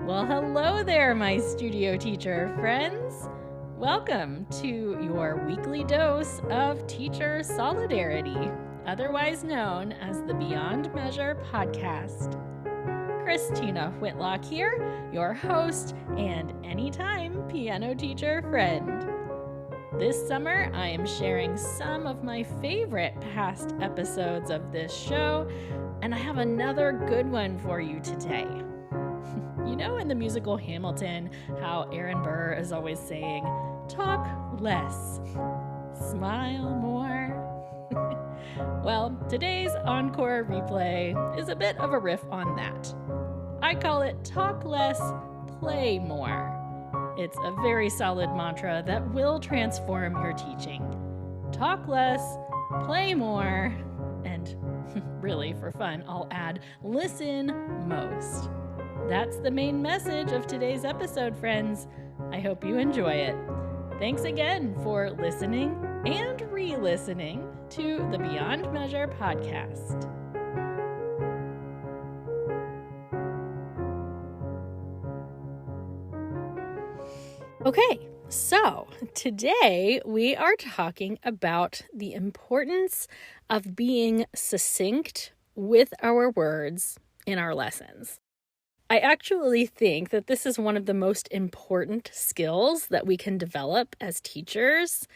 Well, hello there, my studio teacher friends. Welcome to your weekly dose of teacher solidarity, otherwise known as the Beyond Measure podcast. Christina Whitlock here, your host and anytime piano teacher friend. This summer, I am sharing some of my favorite past episodes of this show, and I have another good one for you today. You know, in the musical Hamilton, how Aaron Burr is always saying, talk less, smile more. Well, today's encore replay is a bit of a riff on that. I call it talk less, play more. It's a very solid mantra that will transform your teaching. Talk less, play more, and really for fun, I'll add listen most. That's the main message of today's episode, friends. I hope you enjoy it. Thanks again for listening and re-listening to the Beyond Measure podcast. Okay, so today we are talking about the importance of being succinct with our words in our lessons. I actually think that this is one of the most important skills that we can develop as teachers,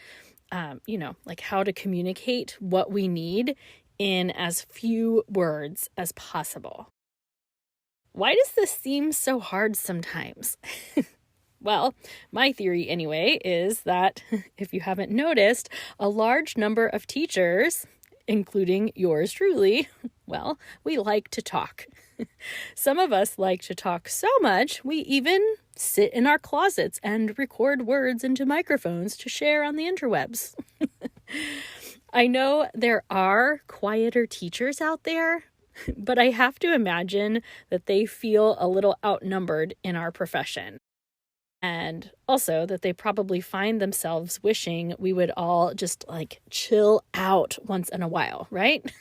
like how to communicate what we need in as few words as possible. Why does this seem so hard sometimes? Well, my theory anyway is that, if you haven't noticed, a large number of teachers, including yours truly, well, we like to talk. Some of us like to talk so much, we even sit in our closets and record words into microphones to share on the interwebs. I know there are quieter teachers out there, but I have to imagine that they feel a little outnumbered in our profession. And also that they probably find themselves wishing we would all just chill out once in a while, right?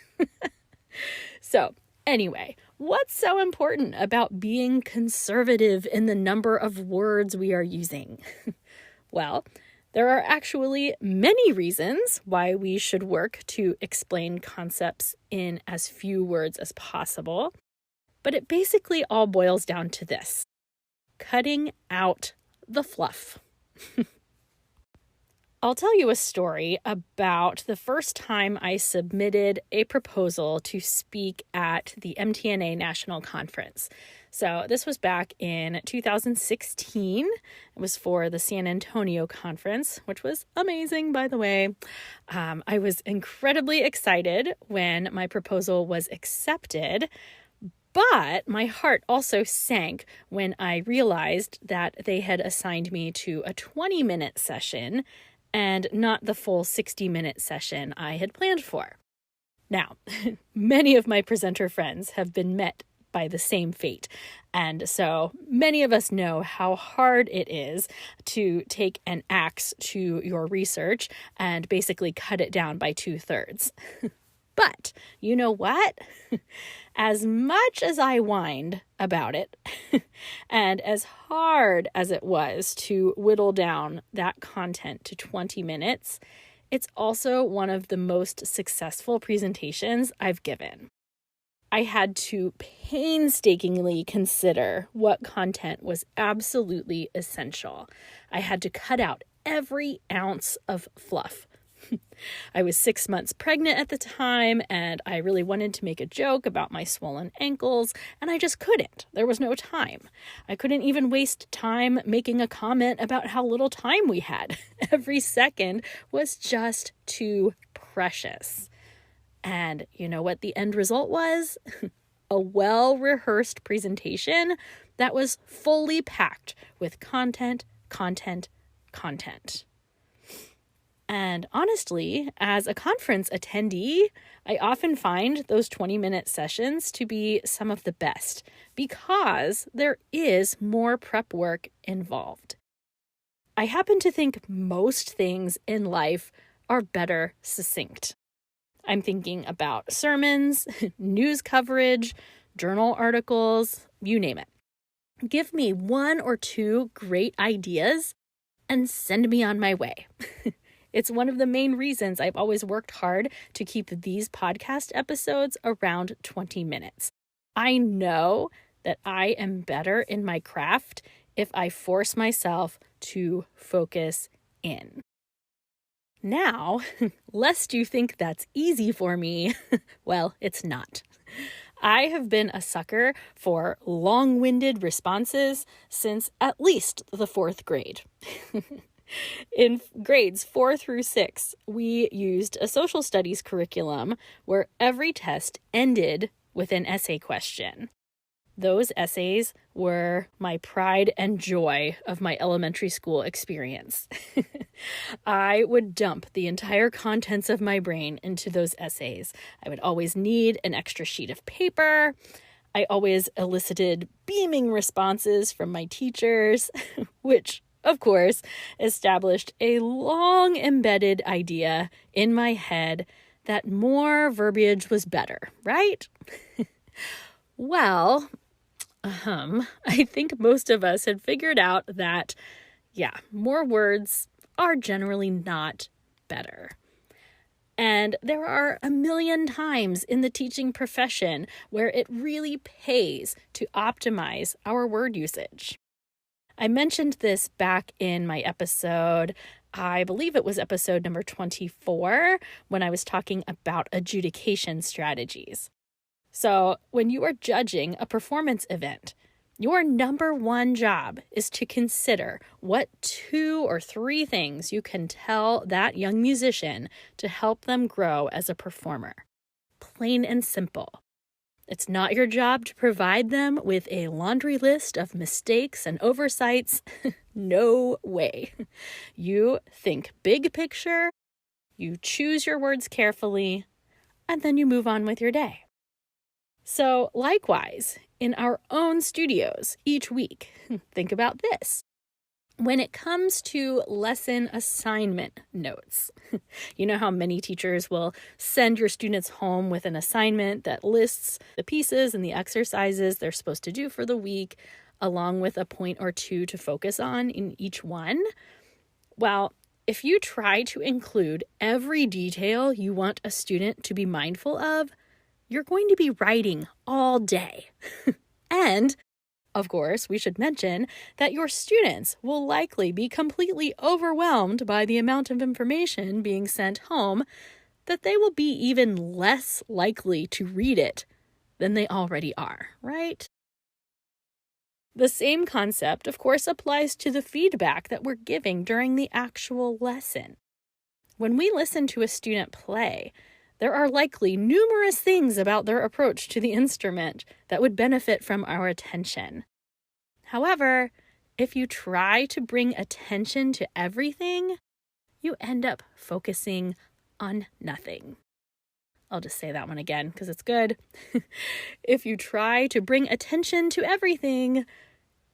So anyway, what's so important about being conservative in the number of words we are using? Well, there are actually many reasons why we should work to explain concepts in as few words as possible, but it basically all boils down to this: cutting out the fluff. I'll tell you a story about the first time I submitted a proposal to speak at the MTNA National Conference. So this was back in 2016. It was for the San Antonio Conference, which was amazing, by the way. I was incredibly excited when my proposal was accepted, but my heart also sank when I realized that they had assigned me to a 20-minute session and not the full 60-minute session I had planned for. Now, many of my presenter friends have been met by the same fate, and so many of us know how hard it is to take an axe to your research and basically cut it down by 2/3. But you know what? As much as I whined about it, and as hard as it was to whittle down that content to 20 minutes, it's also one of the most successful presentations I've given. I had to painstakingly consider what content was absolutely essential. I had to cut out every ounce of fluff. I was 6 months pregnant at the time, and I really wanted to make a joke about my swollen ankles, and I just couldn't. There was no time. I couldn't even waste time making a comment about how little time we had. Every second was just too precious. And you know what the end result was? A well-rehearsed presentation that was fully packed with content. And honestly, as a conference attendee, I often find those 20-minute sessions to be some of the best because there is more prep work involved. I happen to think most things in life are better succinct. I'm thinking about sermons, news coverage, journal articles, you name it. Give me 1 or 2 great ideas and send me on my way. It's one of the main reasons I've always worked hard to keep these podcast episodes around 20 minutes. I know that I am better in my craft if I force myself to focus in. Now, lest you think that's easy for me, well, it's not. I have been a sucker for long-winded responses since at least the 4th grade. In grades 4 through 6, we used a social studies curriculum where every test ended with an essay question. Those essays were my pride and joy of my elementary school experience. I would dump the entire contents of my brain into those essays. I would always need an extra sheet of paper. I always elicited beaming responses from my teachers, which, of course, established a long embedded idea in my head that more verbiage was better, right? Well, I think most of us had figured out that, more words are generally not better. And there are a million times in the teaching profession where it really pays to optimize our word usage. I mentioned this back in my episode, I believe it was episode number 24, when I was talking about adjudication strategies. So when you are judging a performance event, your number one job is to consider what 2 or 3 things you can tell that young musician to help them grow as a performer. Plain and simple. It's not your job to provide them with a laundry list of mistakes and oversights. No way. You think big picture, you choose your words carefully, and then you move on with your day. So likewise, in our own studios each week, think about this. When it comes to lesson assignment notes, you know how many teachers will send your students home with an assignment that lists the pieces and the exercises they're supposed to do for the week, along with a point or 2 to focus on in each one? Well, if you try to include every detail you want a student to be mindful of, you're going to be writing all day. And, of course, we should mention that your students will likely be completely overwhelmed by the amount of information being sent home that they will be even less likely to read it than they already are, right? The same concept, of course, applies to the feedback that we're giving during the actual lesson. When we listen to a student play, there are likely numerous things about their approach to the instrument that would benefit from our attention. However, if you try to bring attention to everything, you end up focusing on nothing. I'll just say that one again because it's good. If you try to bring attention to everything,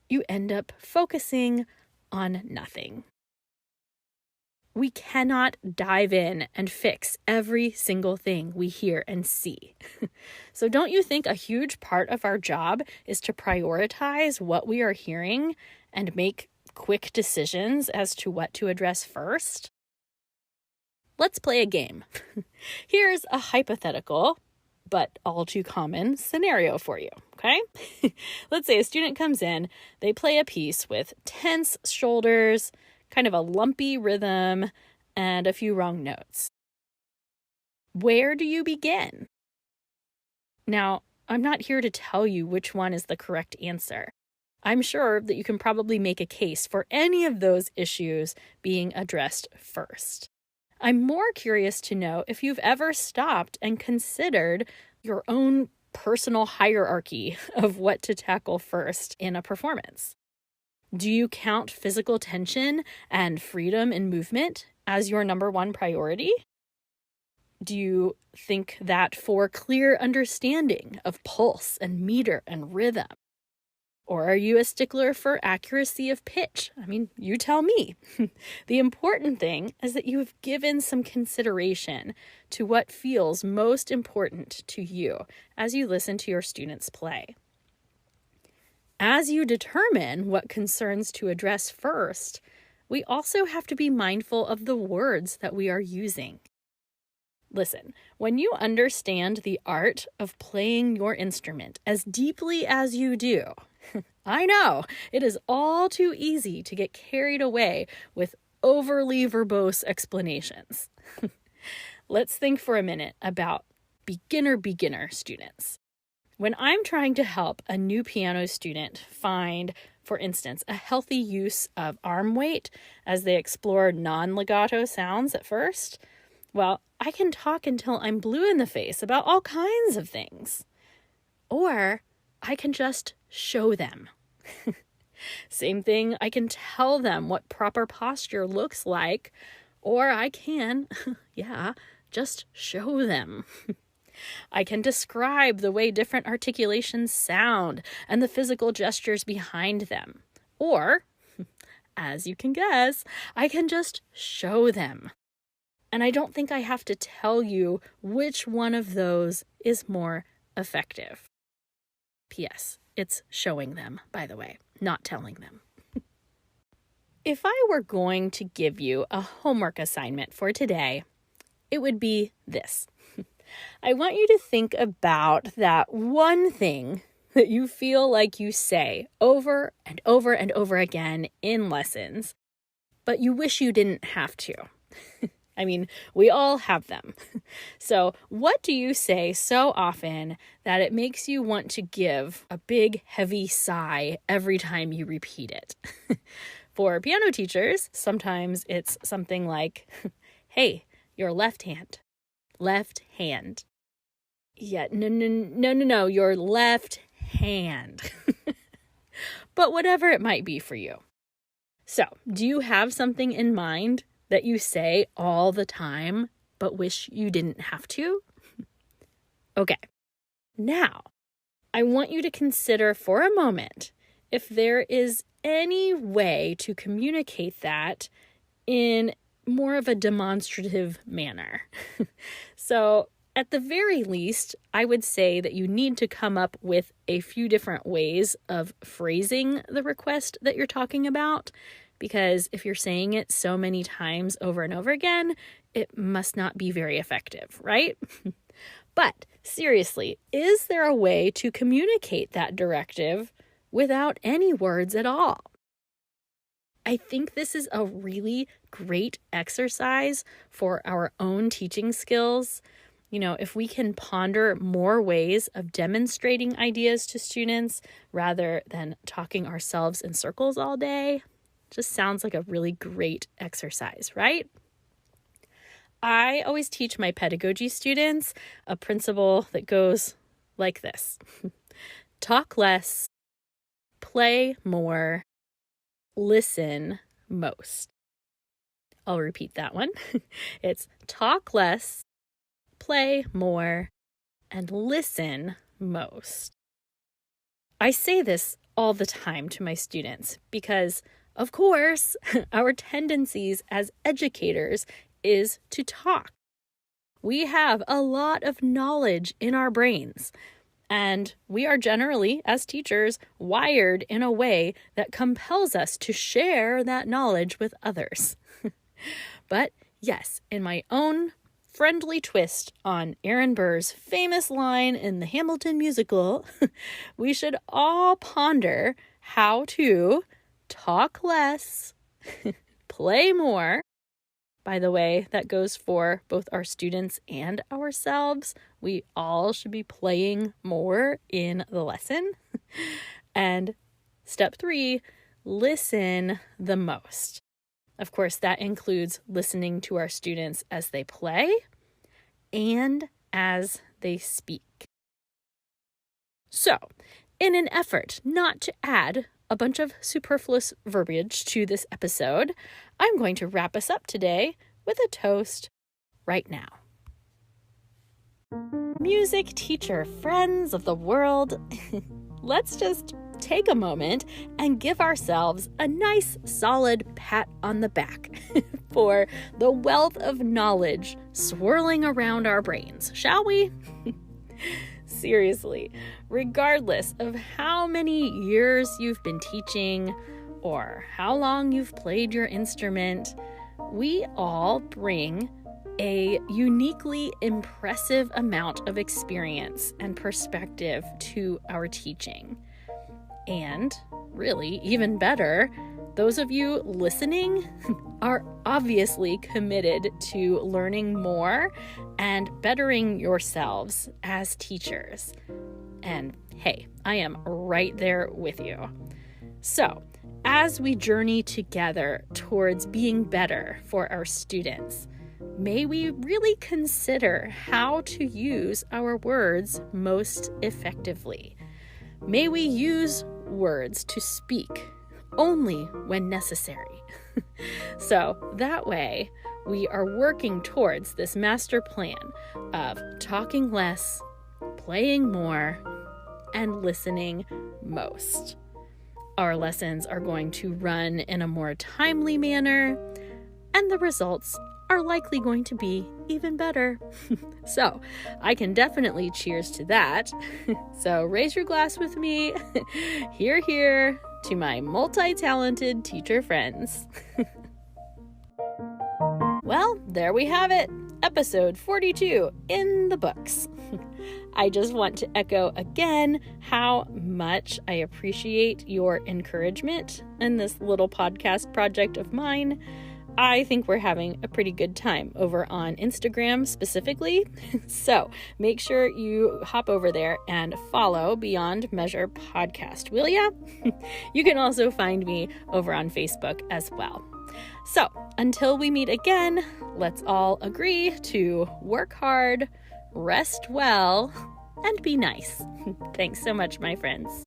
you end up focusing on nothing. We cannot dive in and fix every single thing we hear and see. So don't you think a huge part of our job is to prioritize what we are hearing and make quick decisions as to what to address first? Let's play a game. Here's a hypothetical, but all too common scenario for you, okay? Let's say a student comes in, they play a piece with tense shoulders, kind of a lumpy rhythm, and a few wrong notes. Where do you begin? Now, I'm not here to tell you which one is the correct answer. I'm sure that you can probably make a case for any of those issues being addressed first. I'm more curious to know if you've ever stopped and considered your own personal hierarchy of what to tackle first in a performance. Do you count physical tension and freedom in movement as your number one priority? Do you think that for clear understanding of pulse and meter and rhythm, Or are you a stickler for accuracy of pitch? I mean, you tell me. The important thing is that you have given some consideration to what feels most important to you as you listen to your students play. As you determine what concerns to address first, we also have to be mindful of the words that we are using. Listen, when you understand the art of playing your instrument as deeply as you do, I know it is all too easy to get carried away with overly verbose explanations. Let's think for a minute about beginner students. When I'm trying to help a new piano student find, for instance, a healthy use of arm weight as they explore non-legato sounds at first, well, I can talk until I'm blue in the face about all kinds of things. Or I can just show them. Same thing, I can tell them what proper posture looks like, or I can, just show them. I can describe the way different articulations sound and the physical gestures behind them. Or, as you can guess, I can just show them. And I don't think I have to tell you which one of those is more effective. P.S. It's showing them, by the way, not telling them. If I were going to give you a homework assignment for today, it would be this. I want you to think about that one thing that you feel like you say over and over and over again in lessons, but you wish you didn't have to. I mean, we all have them. So what do you say so often that it makes you want to give a big, heavy sigh every time you repeat it? For piano teachers, sometimes it's something like, hey, your left hand. Left hand. Yeah, no, your left hand. But whatever it might be for you. So, do you have something in mind that you say all the time, but wish you didn't have to? Okay, now I want you to consider for a moment if there is any way to communicate that in more of a demonstrative manner. So, at the very least, I would say that you need to come up with a few different ways of phrasing the request that you're talking about. Because if you're saying it so many times over and over again, it must not be very effective, right? But seriously, is there a way to communicate that directive without any words at all? I think this is a really great exercise for our own teaching skills. You know, if we can ponder more ways of demonstrating ideas to students rather than talking ourselves in circles all day, just sounds like a really great exercise, right? I always teach my pedagogy students a principle that goes like this. Talk less, play more, listen most. I'll repeat that one. It's talk less, play more, and listen most. I say this all the time to my students because, of course, our tendencies as educators is to talk. We have a lot of knowledge in our brains, and we are generally, as teachers, wired in a way that compels us to share that knowledge with others. But yes, in my own friendly twist on Aaron Burr's famous line in the Hamilton musical, we should all ponder how to talk less, play more. By the way, that goes for both our students and ourselves. We all should be playing more in the lesson. And step 3, listen the most. Of course, that includes listening to our students as they play and as they speak. So, in an effort not to add a bunch of superfluous verbiage to this episode, I'm going to wrap us up today with a toast right now. Music teacher friends of the world, let's just take a moment and give ourselves a nice solid pat on the back for the wealth of knowledge swirling around our brains, shall we? Seriously, regardless of how many years you've been teaching or how long you've played your instrument, we all bring a uniquely impressive amount of experience and perspective to our teaching. And really, even better, those of you listening are obviously committed to learning more and bettering yourselves as teachers. And hey, I am right there with you. So, as we journey together towards being better for our students, may we really consider how to use our words most effectively. May we use words to speak only when necessary. So that way, we are working towards this master plan of talking less, playing more, and listening most. Our lessons are going to run in a more timely manner, and the results are likely going to be even better. So I can definitely cheers to that. So raise your glass with me. Hear, hear to my multi-talented teacher friends. Well, there we have it. Episode 42 in the books. I just want to echo again how much I appreciate your encouragement in this little podcast project of mine. I think we're having a pretty good time over on Instagram specifically. So make sure you hop over there and follow Beyond Measure Podcast, will ya? You can also find me over on Facebook as well. So until we meet again, let's all agree to work hard, rest well, and be nice. Thanks so much, my friends.